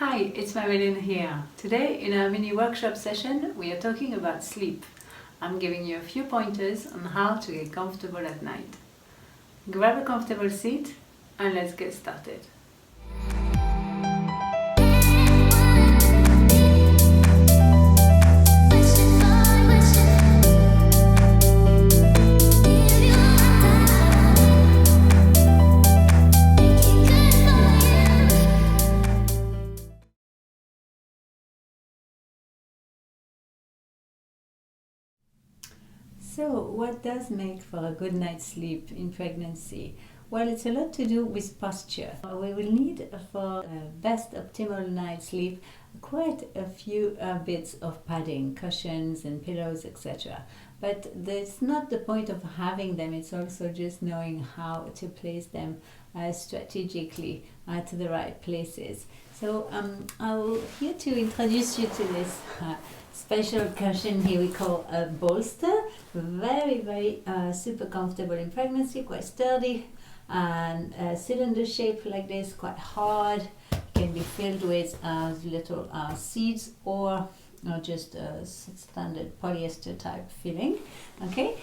Hi, it's Maryline here. Today in our mini workshop session we are talking about sleep. I'm giving you a few pointers on how to get comfortable at night. Grab a comfortable seat and let's get started. So, what does make for a good night's sleep in pregnancy? Well, it's a lot to do with posture. We will need for best optimal night's sleep quite a few bits of padding, cushions and pillows, etc. But that's not the point of having them, it's also just knowing how to place them strategically to the right places. So I'm here to introduce you to this special cushion here we call a bolster. Very super comfortable in pregnancy, quite sturdy and cylinder shape like this, quite hard. Can be filled with little seeds or just a standard polyester type filling. Okay,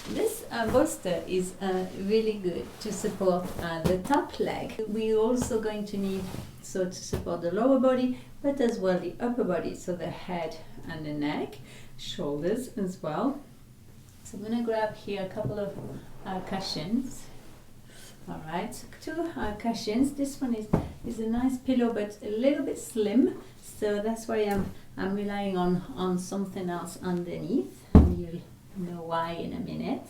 this bolster is really good to support the top leg. We're also going to need to support the lower body, but as well the upper body, so the head and the neck, shoulders as well. So I'm going to grab here a couple of cushions. Alright, so two cushions. This one is a nice pillow but a little bit slim, so that's why I'm relying on something else underneath. You'll know why in a minute.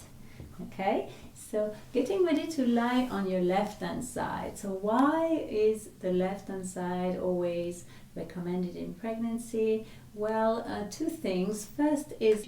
Okay, so getting ready to lie on your left hand side. So why is the left hand side always recommended in pregnancy? Well, two things. First is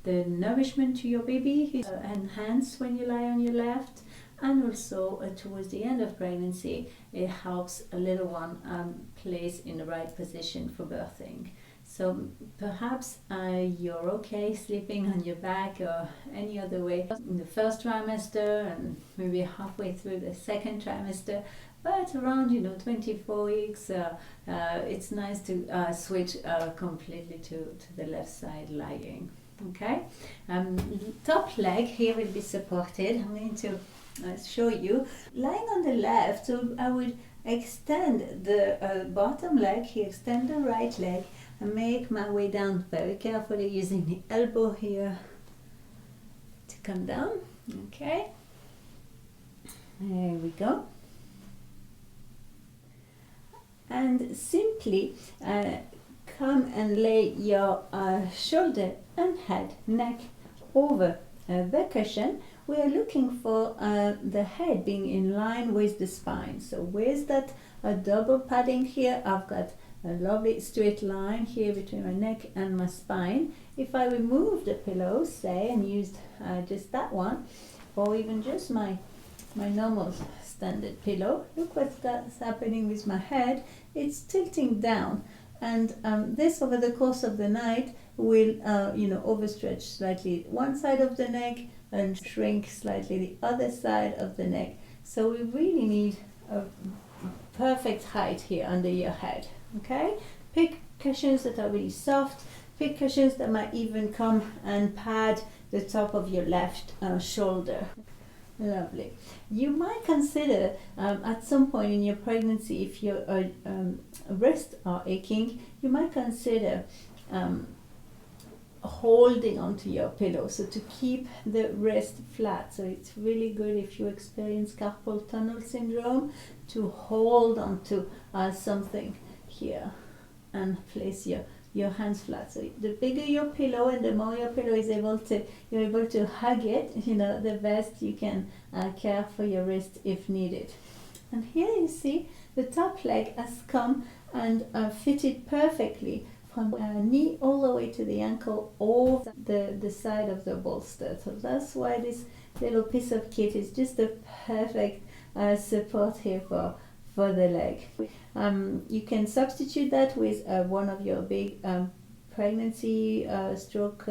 the nourishment to your baby is enhanced when you lie on your left, and also towards the end of pregnancy it helps a little one place in the right position for birthing. So perhaps you're okay sleeping on your back or any other way in the first trimester and maybe halfway through the second trimester, but around 24 weeks it's nice to switch completely to the left side lying. Okay, top leg here will be supported. I'm going to show you lying on the left, so I would extend the bottom leg here, extend the right leg and make my way down very carefully using the elbow here to come down. Okay, there we go. And simply come and lay your shoulder and head, neck over the cushion. We are looking for the head being in line with the spine. So with that double padding here, I've got a lovely straight line here between my neck and my spine. If I remove the pillow, say, and used just that one, or even just my normal standard pillow, look what's happening with my head. It's tilting down, and this over the course of the night will overstretch slightly one side of the neck and shrink slightly the other side of the neck. So we really need a perfect height here under your head. Okay, pick cushions that are really soft, pick cushions that might even come and pad the top of your left shoulder. Lovely. You might consider at some point in your pregnancy, if your wrists are aching, you might consider holding onto your pillow, so to keep the wrist flat. So it's really good if you experience carpal tunnel syndrome to hold onto something here and place your hands flat. So the bigger your pillow and the more your pillow is you're able to hug it, the best you can care for your wrist if needed. And here you see the top leg has come and fitted perfectly from knee all the way to the ankle or the side of the bolster. So that's why this little piece of kit is just a perfect support here for the leg. You can substitute that with one of your big pregnancy stroke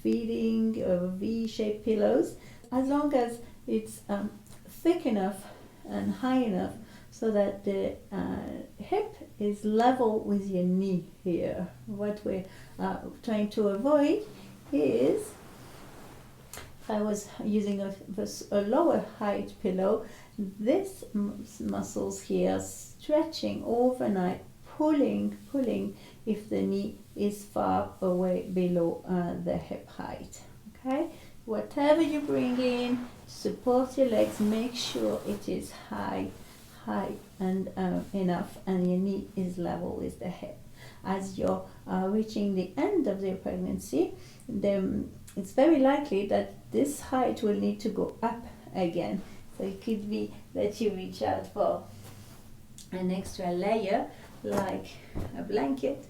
feeding V-shaped pillows, as long as it's thick enough and high enough so that the hip is level with your knee here. What we're trying to avoid is, if I was using a lower height pillow, this muscles here stretching overnight, pulling if the knee is far away below the hip height. Okay, whatever you bring in, support your legs, make sure it is high and enough, and your knee is level with the hip. As you're reaching the end of your pregnancy, it's very likely that this height will need to go up again. So it could be that you reach out for an extra layer, like a blanket,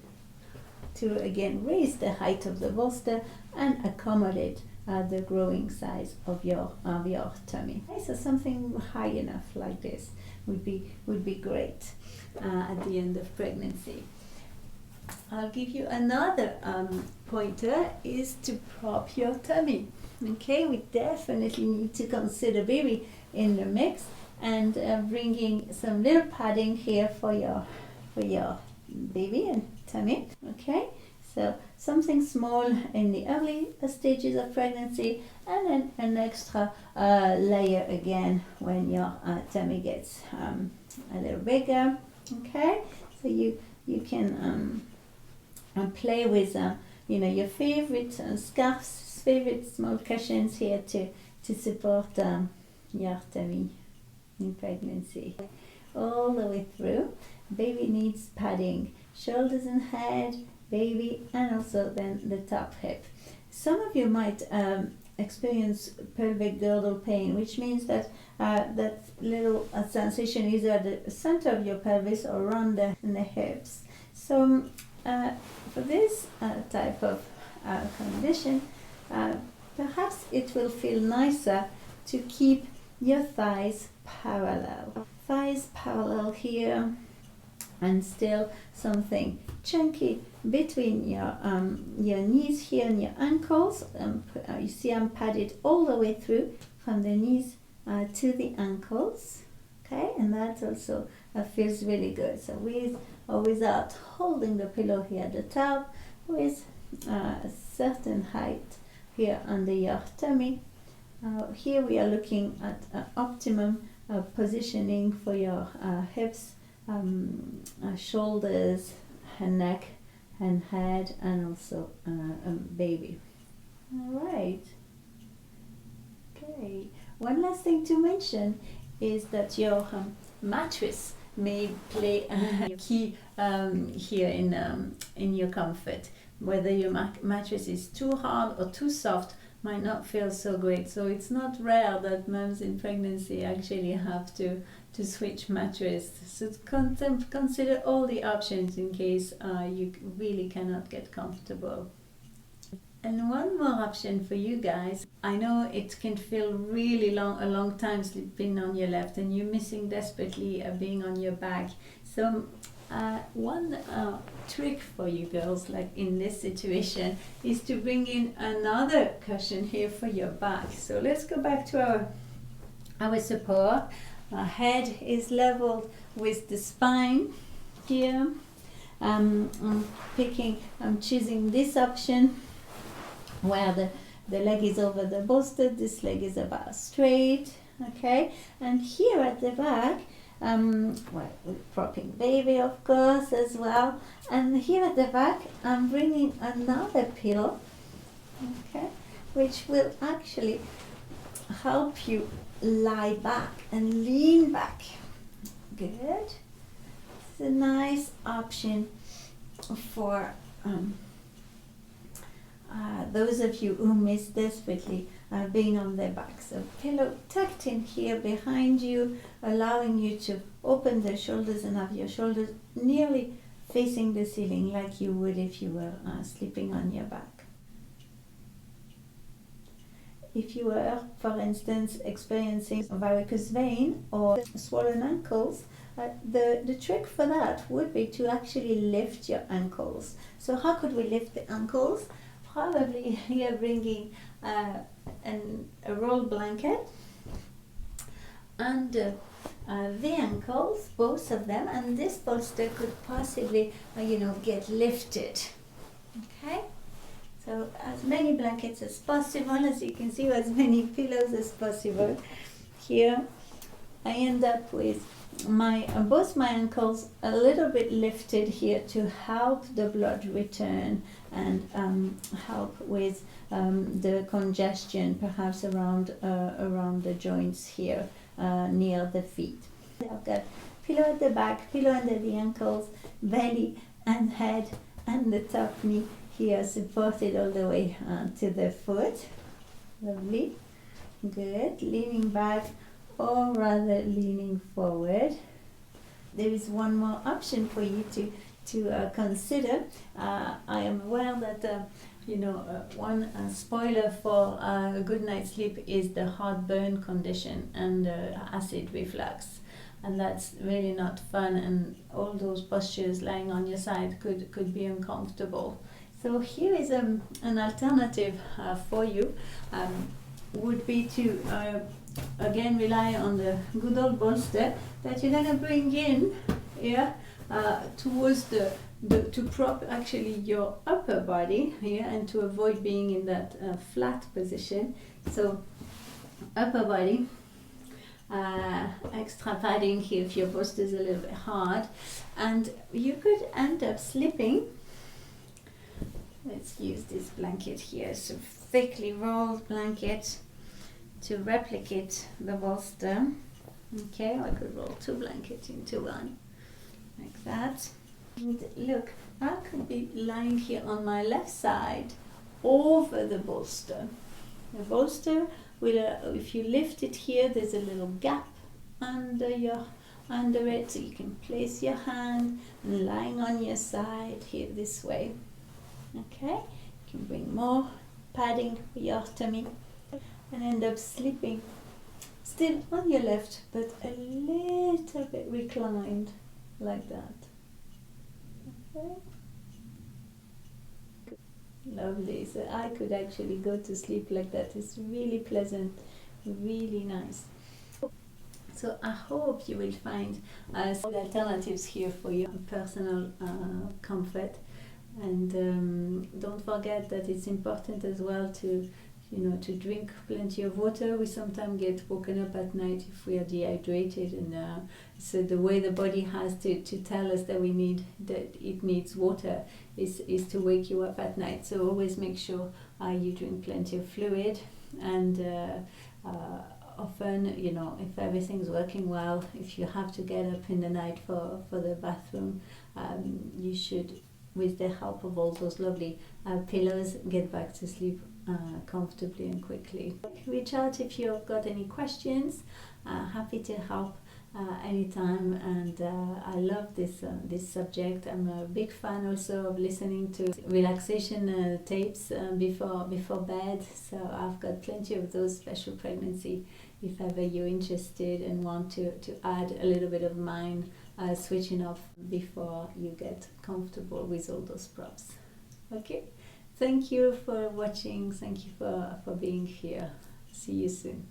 to again raise the height of the bolster and accommodate the growing size of your tummy. Okay, so something high enough like this would be great at the end of pregnancy. I'll give you another pointer, is to prop your tummy. Okay, we definitely need to consider baby in the mix, and bringing some little padding here for your baby and tummy. Okay, so something small in the early stages of pregnancy, and then an extra layer again when your tummy gets a little bigger. Okay, so you can play with your favorite scarves, favorite small cushions here to support your tummy in pregnancy. All the way through, baby needs padding, shoulders and head, baby, and also then the top hip. Some of you might experience pelvic girdle pain, which means that that little sensation is at the center of your pelvis or around the hips. So for this type of condition, perhaps it will feel nicer to keep your thighs parallel. Thighs parallel here, and still something chunky between your knees here and your ankles. You see I'm padded all the way through from the knees to the ankles. Okay, and that also feels really good. So with or without holding the pillow here at the top, with a certain height here under your tummy. Here we are looking at optimum positioning for your hips, shoulders, and neck, and head, and also baby. All right. Okay. One last thing to mention is that your mattress may play a key here in your comfort. Whether your mattress is too hard or too soft might not feel so great. So it's not rare that moms in pregnancy actually have to switch mattress. So consider all the options in case you really cannot get comfortable. And one more option for you guys. I know it can feel really a long time sleeping on your left, and you're missing desperately being on your back. So one trick for you girls, like in this situation, is to bring in another cushion here for your back. So let's go back to our support. Our head is leveled with the spine here. I'm choosing this option where the leg is over the bolster, this leg is about straight. Okay, and here at the back, we're propping baby of course as well, and here at the back I'm bringing another pillow, okay, which will actually help you lie back and lean back. Good. It's a nice option for those of you who miss desperately being on their back. So pillow tucked in here behind you, allowing you to open the shoulders and have your shoulders nearly facing the ceiling like you would if you were sleeping on your back. If you were, for instance, experiencing a varicose vein or swollen ankles, the trick for that would be to actually lift your ankles. So how could we lift the ankles? Probably here bringing a roll blanket under the ankles, both of them, and this bolster could possibly, get lifted. Okay, so as many blankets as possible, as you can see, as many pillows as possible. Here, I end up with both my ankles a little bit lifted here to help the blood return and help with the congestion, perhaps around the joints here near the feet. I've got pillow at the back, pillow under the ankles, belly and head, and the top knee here supported all the way to the foot. Lovely. Good. Leaning back, or rather leaning forward. There is one more option for you to consider. I am aware that one spoiler for a good night's sleep is the heartburn condition and acid reflux, and that's really not fun, and all those postures lying on your side could be uncomfortable. So here is an alternative for you. Would be to again rely on the good old bolster that you're going to bring in here towards to prop actually your upper body here, and to avoid being in that flat position. So upper body, extra padding here if your bolster is a little bit hard, and you could end up sleeping. Let's use this blanket here, so thickly rolled blanket to replicate the bolster. Okay, I could roll two blankets into one, like that. And look, I could be lying here on my left side over the bolster. The bolster will, if you lift it here, there's a little gap under it, so you can place your hand and lying on your side here this way. Okay, you can bring more padding for your tummy and end up sleeping still on your left, but a little bit reclined like that. Okay. Lovely. So I could actually go to sleep like that. It's really pleasant, really nice. So I hope you will find some alternatives here for your personal comfort. And don't forget that it's important as well to drink plenty of water. We sometimes get woken up at night if we are dehydrated, and so the way the body has to tell us that it needs water is to wake you up at night. So always make sure you drink plenty of fluid, and often, if everything's working well, if you have to get up in the night for the bathroom, you should, with the help of all those lovely pillows, get back to sleep comfortably and quickly. Reach out if you've got any questions. Happy to help anytime, and I love this subject. I'm a big fan also of listening to relaxation tapes before bed, so I've got plenty of those special pregnancy if ever you're interested and want to add a little bit of mine switching off before you get comfortable with all those props. Okay, thank you for watching, thank you for being here. See you soon.